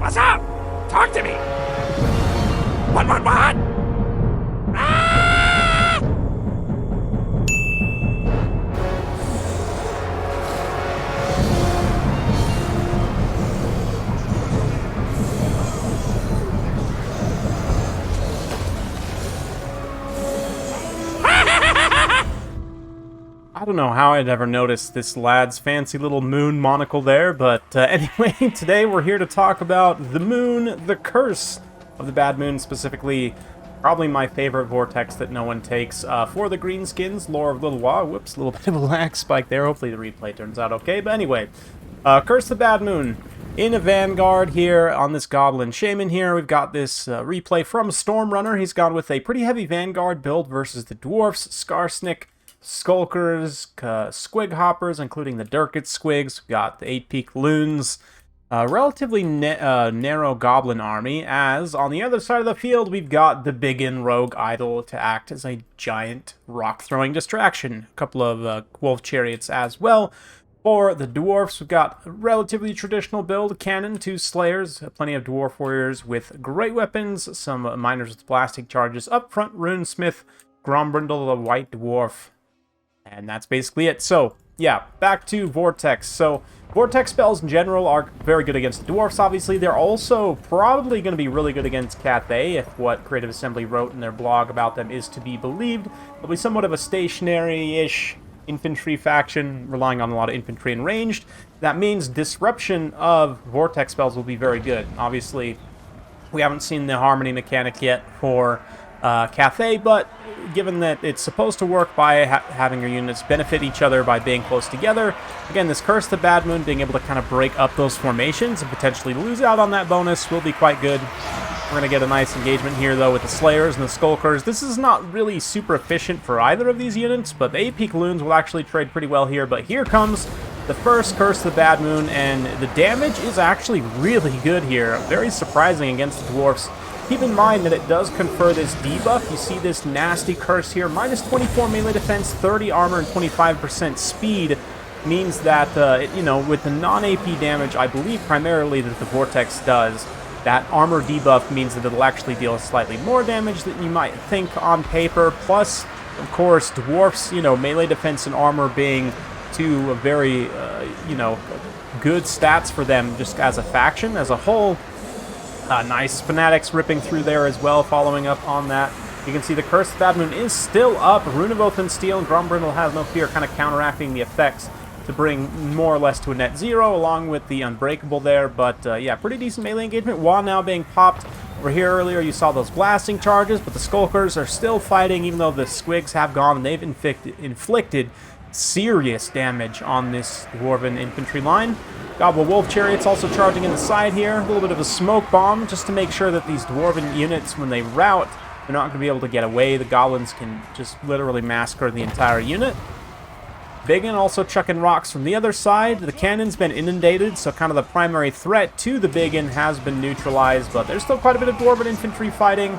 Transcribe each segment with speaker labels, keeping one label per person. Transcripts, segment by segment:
Speaker 1: What's up? Talk to me. What? Ah!
Speaker 2: I don't know how I'd ever noticed this lad's fancy little moon monocle there, but anyway, today we're here to talk about the moon, the curse of the bad moon, specifically probably my favorite vortex that no one takes for the Greenskins, lore of Little Wah. Whoops, a little bit of a lag spike there. Hopefully the replay turns out okay, but anyway, curse of the bad moon. In a Vanguard here on this Goblin Shaman here, we've got this replay from Stormrunner. He's gone with a pretty heavy Vanguard build versus the Dwarfs, Skarsnik, Skulkers, Squig Hoppers, including the Durkit Squigs. We've got the 8-Peak Loons, relatively narrow Goblin army, as on the other side of the field we've got the Biggin Rogue Idol to act as a giant rock-throwing distraction. A couple of Wolf Chariots as well. For the Dwarfs, we've got a relatively traditional build, Cannon, 2 Slayers, plenty of Dwarf Warriors with great weapons, some Miners with Blasting Charges up front, Runesmith, Grombrindle, the White Dwarf. And that's basically it. So, yeah, back to Vortex. So, Vortex spells in general are very good against the Dwarfs, obviously. They're also probably going to be really good against Cathay, if what Creative Assembly wrote in their blog about them is to be believed. They'll be somewhat of a stationary-ish infantry faction, relying on a lot of infantry and ranged. That means disruption of Vortex spells will be very good. Obviously, we haven't seen the Harmony mechanic yet for Cathay, but given that it's supposed to work by having your units benefit each other by being close together, again, this Curse the Bad Moon being able to kind of break up those formations and potentially lose out on that bonus will be quite good. We're going to get a nice engagement here, though, with the Slayers and the Skulkers. This is not really super efficient for either of these units, but the 8-Peak Loons will actually trade pretty well here. But here comes the first Curse the Bad Moon, and the damage is actually really good here. Very surprising against the Dwarfs. Keep in mind that it does confer this debuff. You see this nasty curse here. Minus 24 melee defense, 30 armor, and 25% speed means that, with the non-AP damage, I believe primarily that the Vortex does, that armor debuff means that it'll actually deal slightly more damage than you might think on paper. Plus, of course, Dwarfs, melee defense and armor being two very, good stats for them just as a faction, as a whole. Nice Fanatics ripping through there as well, following up on that. You can see the Curse of Bad Moon is still up. Rune of Oath and Steel and Grombrindle has no fear, kind of counteracting the effects to bring more or less to a net zero, along with the Unbreakable there. But yeah, pretty decent melee engagement. While now being popped over here earlier, you saw those blasting charges, but the Skulkers are still fighting, even though the Squigs have gone, and they've inflicted serious damage on this Dwarven infantry line. Goblin Wolf Chariots also charging in the side here. A little bit of a smoke bomb just to make sure that these Dwarven units, when they rout, they're not going to be able to get away. The Goblins can just literally massacre the entire unit. Biggin also chucking rocks from the other side. The cannon's been inundated, so kind of the primary threat to the Biggin has been neutralized, but there's still quite a bit of Dwarven infantry fighting.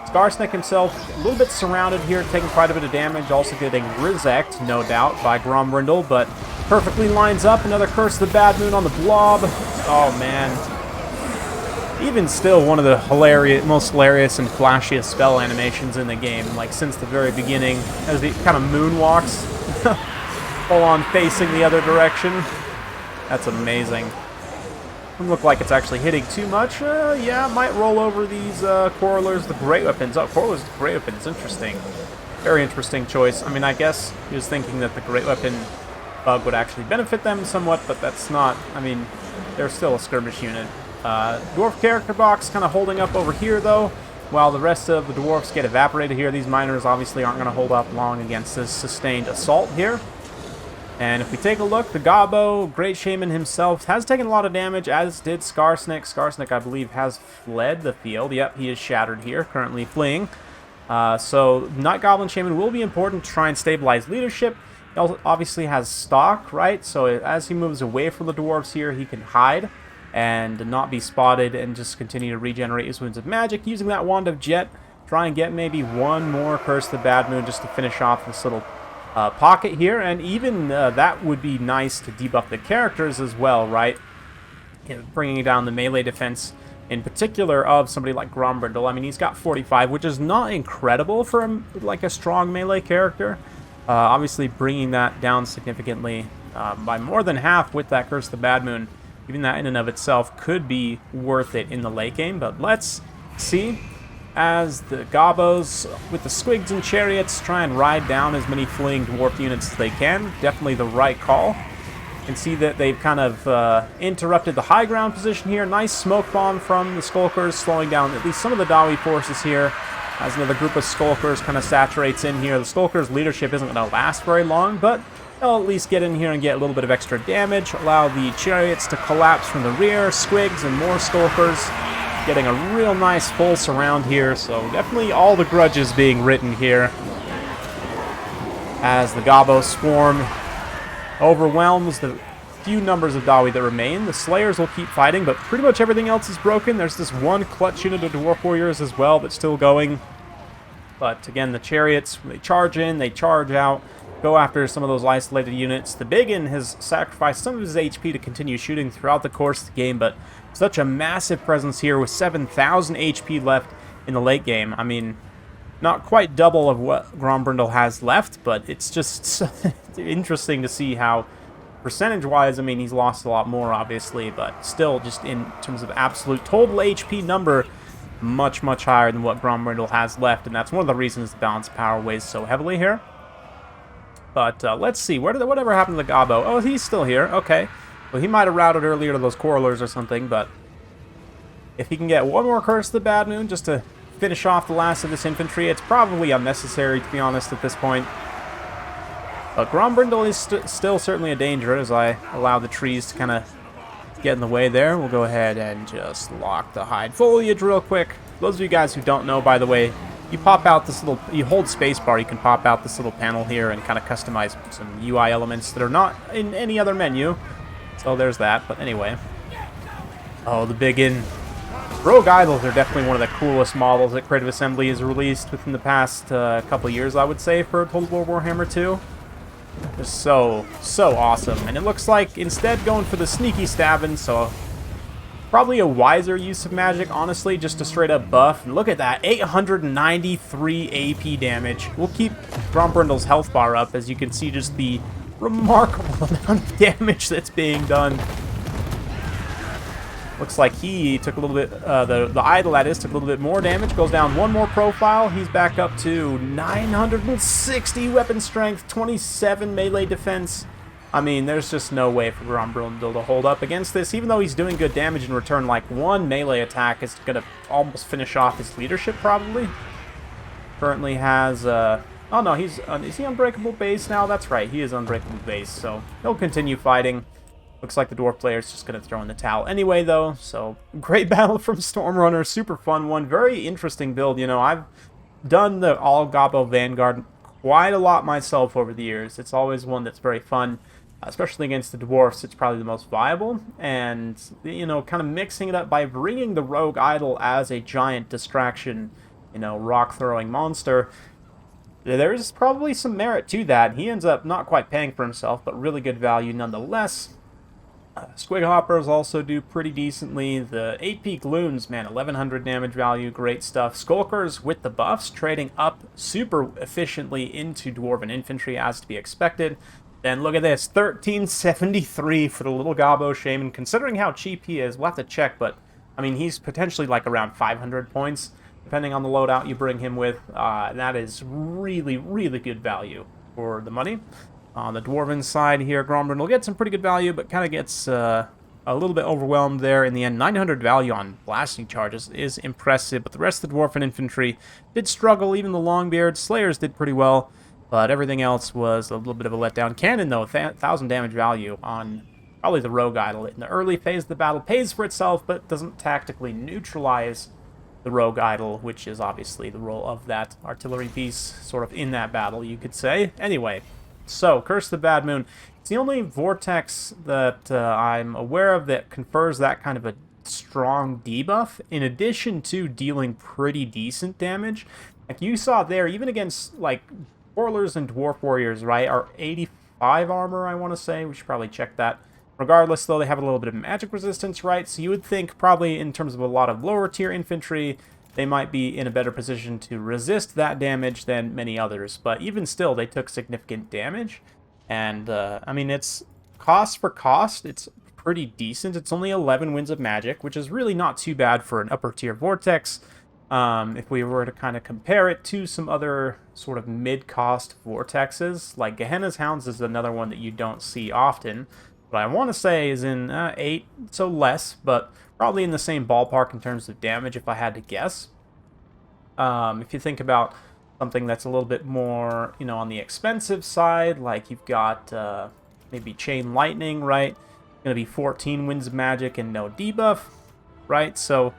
Speaker 2: Skarsnik himself a little bit surrounded here, taking quite a bit of damage, also getting Rizeked, no doubt, by Grombrindle, but perfectly lines up. Another Curse of the Bad Moon on the Blob. Oh, man. Even still, one of the most hilarious and flashiest spell animations in the game, like since the very beginning, as he kind of moonwalks, full on facing the other direction. That's amazing. Doesn't look like it's actually hitting too much. Yeah, might roll over these Quarrelers, the Great Weapons. Oh, Quarrelers, the Great Weapons, interesting. Very interesting choice. I mean, I guess he was thinking that the Great Weapon bug would actually benefit them somewhat, but that's not, I mean, they're still a skirmish unit. Dwarf character box kind of holding up over here, though, while the rest of the Dwarfs get evaporated here. These Miners obviously aren't going to hold up long against this sustained assault here. And if we take a look, the Gobbo, Great Shaman himself, has taken a lot of damage, as did Skarsnik. Skarsnik, I believe, has fled the field. Yep, he is shattered here, currently fleeing. So Night Goblin Shaman will be important to try and stabilize leadership. He also obviously has stock, right? So as he moves away from the Dwarves here, he can hide and not be spotted and just continue to regenerate his Wounds of Magic using that Wand of Jet. Try and get maybe one more Curse of the Bad Moon just to finish off this little pocket here, and even that would be nice to debuff the characters as well, right? Bringing down the melee defense in particular of somebody like Grombrindle. I mean, he's got 45, which is not incredible for like a strong melee character. Obviously, bringing that down significantly by more than half with that Curse of the Bad Moon, even that in and of itself could be worth it in the late game. But let's see as the Gobbos with the Squigs and Chariots try and ride down as many fleeing Dwarf units as they can. Definitely the right call. You can see that they've kind of interrupted the high ground position here. Nice smoke bomb from the Skulkers, slowing down at least some of the Dawi forces here. As another group of Skulkers kind of saturates in here. The Skulkers' leadership isn't going to last very long, but they'll at least get in here and get a little bit of extra damage. Allow the Chariots to collapse from the rear. Squigs and more Skulkers getting a real nice full surround here. So definitely all the grudges being written here. As the Gobbo swarm overwhelms the few numbers of Dawi that remain. The Slayers will keep fighting, but pretty much everything else is broken. There's this one clutch unit of Dwarf Warriors as well that's still going. But again, the Chariots, they charge in, they charge out, go after some of those isolated units. The Biggin has sacrificed some of his HP to continue shooting throughout the course of the game, but such a massive presence here with 7,000 HP left in the late game. I mean, not quite double of what Grombrindle has left, but it's just interesting to see how, percentage-wise, I mean, he's lost a lot more, obviously, but still, just in terms of absolute total HP number, much, much higher than what Grombrindle has left, and that's one of the reasons the balance of power weighs so heavily here. But let's see, whatever happened to the Gobbo? Oh, he's still here, okay. Well, he might have routed earlier to those Quarrelers or something, but if he can get one more Curse of the Bad Moon just to finish off the last of this infantry, it's probably unnecessary, to be honest, at this point. But Grombrindle is still certainly a danger as I allow the trees to kind of get in the way there. We'll go ahead and just lock the hide foliage real quick. Those of you guys who don't know, by the way, you pop out this little, you hold spacebar, you can pop out this little panel here and kind of customize some UI elements that are not in any other menu. So there's that, but anyway. Oh, the Biggin. Rogue Idols are definitely one of the coolest models that Creative Assembly has released within the past couple years, I would say, for Total War Warhammer 2. Just so awesome. And it looks like instead going for the sneaky stabbing, so probably a wiser use of magic, honestly, just to straight up buff. And look at that, 893 AP damage. We'll keep Grombrindle's health bar up, as you can see just the remarkable amount of damage that's being done. Looks like he took a little bit, the idol that is, took a little bit more damage. Goes down one more profile. He's back up to 960 weapon strength, 27 melee defense. I mean, there's just no way for Grombrindle to hold up against this. Even though he's doing good damage in return, like one melee attack is going to almost finish off his leadership, probably. Currently has, oh no, is he Unbreakable Base now? That's right, he is Unbreakable Base, so he'll continue fighting. Looks like the Dwarf player's just going to throw in the towel anyway, though. So, great battle from Stormrunner. Super fun one. Very interesting build. You know, I've done the all-Gobbo Vanguard quite a lot myself over the years. It's always one that's very fun, especially against the Dwarfs. It's probably the most viable. And, you know, kind of mixing it up by bringing the Rogue Idol as a giant distraction, you know, rock-throwing monster. There's probably some merit to that. He ends up not quite paying for himself, but really good value nonetheless. Squig Hoppers also do pretty decently. The 8P Gloons, man, 1100 damage value, great stuff. Skulkers with the buffs, trading up super efficiently into Dwarven Infantry, as to be expected. Then look at this, 1373 for the little Gobbo Shaman. Considering how cheap he is, we'll have to check, but, I mean, he's potentially like around 500 points, depending on the loadout you bring him with. That is really, really good value for the money. On the Dwarven side here, Grombrindle will get some pretty good value, but kind of gets a little bit overwhelmed there in the end. 900 value on blasting charges is impressive, but the rest of the Dwarven infantry did struggle. Even the Longbeard Slayers did pretty well, but everything else was a little bit of a letdown. Cannon, though, 1,000 damage value on probably the Rogue Idol. In the early phase of the battle, pays for itself, but doesn't tactically neutralize the Rogue Idol, which is obviously the role of that artillery piece, sort of in that battle, you could say. Anyway. So, Curse of the Bad Moon. It's the only Vortex that I'm aware of that confers that kind of a strong debuff, in addition to dealing pretty decent damage. Like you saw there, even against, like, Warlers and Dwarf Warriors, right, are 85 armor, I want to say. We should probably check that Regardless, though, they have a little bit of magic resistance, right? So you would think probably in terms of a lot of lower tier infantry, they might be in a better position to resist that damage than many others. But even still, they took significant damage. And, I mean, it's cost for cost, it's pretty decent. It's only 11 winds of magic, which is really not too bad for an upper tier vortex. If we were to kind of compare it to some other sort of mid-cost vortexes, like Gehenna's Hounds is another one that you don't see often. But I want to say is in 8, so less, but probably in the same ballpark in terms of damage if I had to guess. If you think about something that's a little bit more, you know, on the expensive side, like you've got maybe Chain Lightning, right? Going to be 14 winds of magic and no debuff, right? So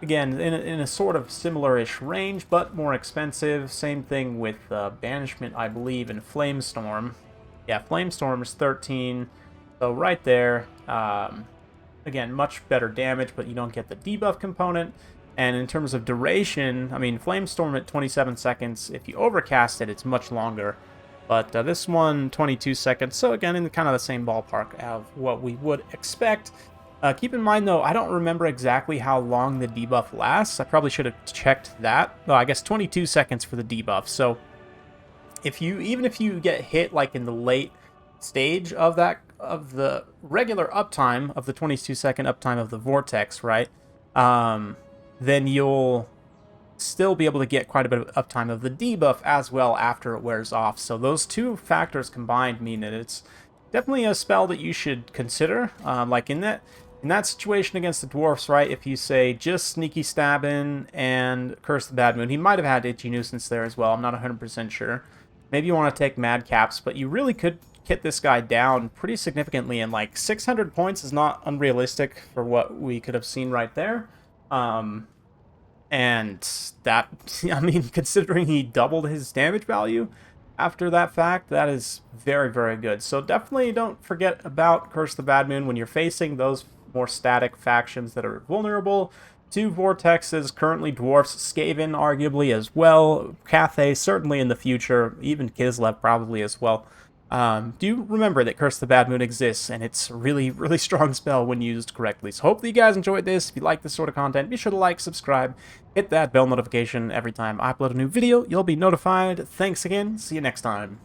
Speaker 2: again, in a sort of similar-ish range, but more expensive. Same thing with Banishment, I believe, and Flamestorm. Yeah, Flamestorm is 13, so right there. Again, much better damage, but you don't get the debuff component. And in terms of duration, I mean, Flamestorm at 27 seconds. If you overcast it, it's much longer. But this one, 22 seconds. So again, in kind of the same ballpark of what we would expect. Keep in mind, though, I don't remember exactly how long the debuff lasts. I probably should have checked that. Well, I guess 22 seconds for the debuff. So even if you get hit like in the late stage of the regular uptime of the 22-second uptime of the vortex, right? Then you'll still be able to get quite a bit of uptime of the debuff as well after it wears off. So those two factors combined mean that it's definitely a spell that you should consider. Like in that situation against the Dwarfs, right? If you say just Sneaky Stabbin' and Curse the Bad Moon, he might have had Itchy Nuisance there as well. I'm not 100% sure. Maybe you want to take Madcaps, but you really could hit this guy down pretty significantly, and like 600 points is not unrealistic for what we could have seen right there. And that, I mean, considering he doubled his damage value after that fact, that is very, very good. So definitely don't forget about Curse the Bad Moon when you're facing those more static factions that are vulnerable to vortexes. Currently Dwarfs, Skaven arguably as well, Cathay certainly in the future, even Kislev probably as well. Do remember that Curse the Bad Moon exists, and it's a really, really strong spell when used correctly. So hopefully you guys enjoyed this. If you like this sort of content, be sure to like, subscribe, hit that bell notification. Every time I upload a new video, you'll be notified. Thanks again. See you next time.